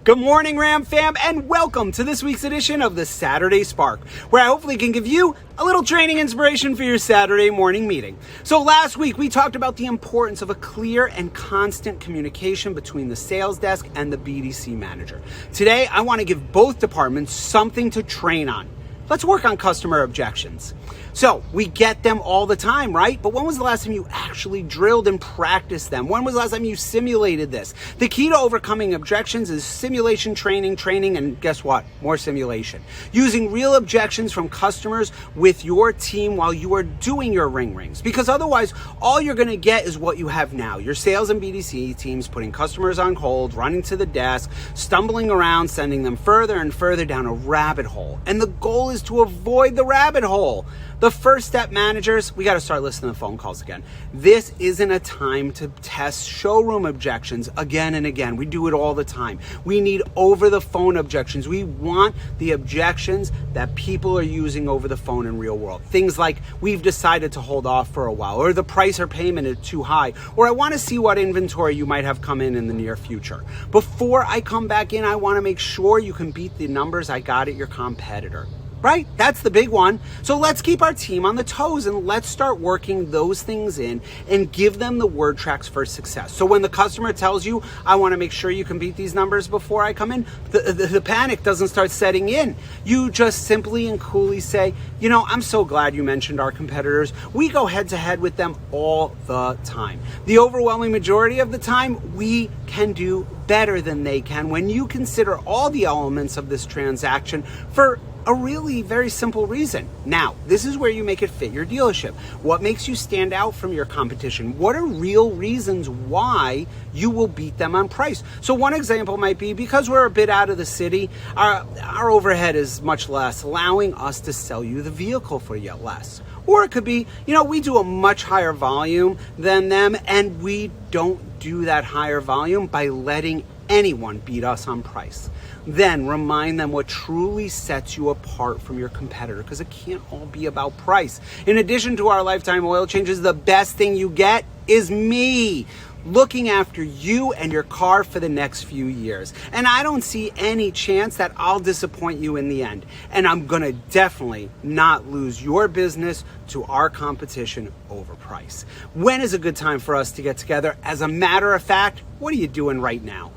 Good morning, Ram fam, and welcome to this week's edition of the Saturday Spark, where I hopefully can give you a little training inspiration for your Saturday morning meeting. So last week, we talked about the importance of a clear and constant communication between the sales desk and the BDC manager. Today, I want to give both departments something to train on. Let's work on customer objections. So we get them all the time, right? But when was the last time you actually drilled and practiced them? When was the last time you simulated this? The key to overcoming objections is simulation training, and guess what? More simulation. Using real objections from customers with your team while you are doing your ring rings. Because otherwise, all you're gonna get is what you have now. Your sales and BDC teams putting customers on hold, running to the desk, stumbling around, sending them further and further down a rabbit hole. And the goal is to avoid the rabbit hole. The first step, managers, we got to start listening to phone calls again. This isn't a time to test showroom objections again and again. We do it all the time. We need over the phone objections. We want the objections that people are using over the phone in real world. Things like, we've decided to hold off for a while, or the price or payment is too high, or I want to see what inventory you might have come in the near future. Before I come back in, I want to make sure you can beat the numbers I got at your competitor. Right? That's the big one. So let's keep our team on the toes and let's start working those things in and give them the word tracks for success. So when the customer tells you, I want to make sure you can beat these numbers before I come in, the panic doesn't start setting in. You just simply and coolly say, you know, I'm so glad you mentioned our competitors. We go head to head with them all the time. The overwhelming majority of the time, we can do better than they can when you consider all the elements of this transaction for a really very simple reason. Now, this is where you make it fit your dealership. What makes you stand out from your competition? What are real reasons why you will beat them on price? So one example might be because we're a bit out of the city, our overhead is much less, allowing us to sell you the vehicle for yet less. Or it could be, you know, we do a much higher volume than them, and we don't do that higher volume by letting anyone beat us on price. Then remind them what truly sets you apart from your competitor, because it can't all be about price. In addition to our lifetime oil changes, the best thing you get is me looking after you and your car for the next few years. And I don't see any chance that I'll disappoint you in the end. And I'm gonna definitely not lose your business to our competition over price. When is a good time for us to get together? As a matter of fact, what are you doing right now?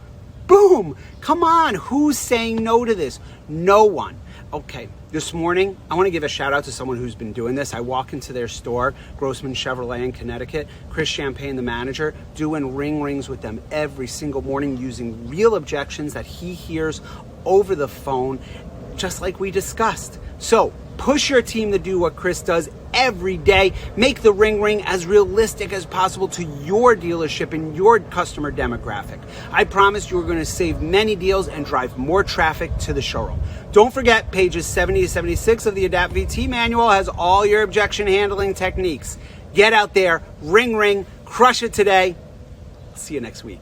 Boom! Come on, who's saying no to this? No one. Okay, this morning, I want to give a shout out to someone who's been doing this. I walk into their store, Grossman Chevrolet in Connecticut, Chris Champagne, the manager, doing ring rings with them every single morning using real objections that he hears over the phone, just like we discussed. So, push your team to do what Chris does every day. Make the ring ring as realistic as possible to your dealership and your customer demographic. I promise you're going to save many deals and drive more traffic to the showroom. Don't forget, pages 70 to 76 of the Adapt VT manual has all your objection handling techniques. Get out there, ring, crush it today. See you next week.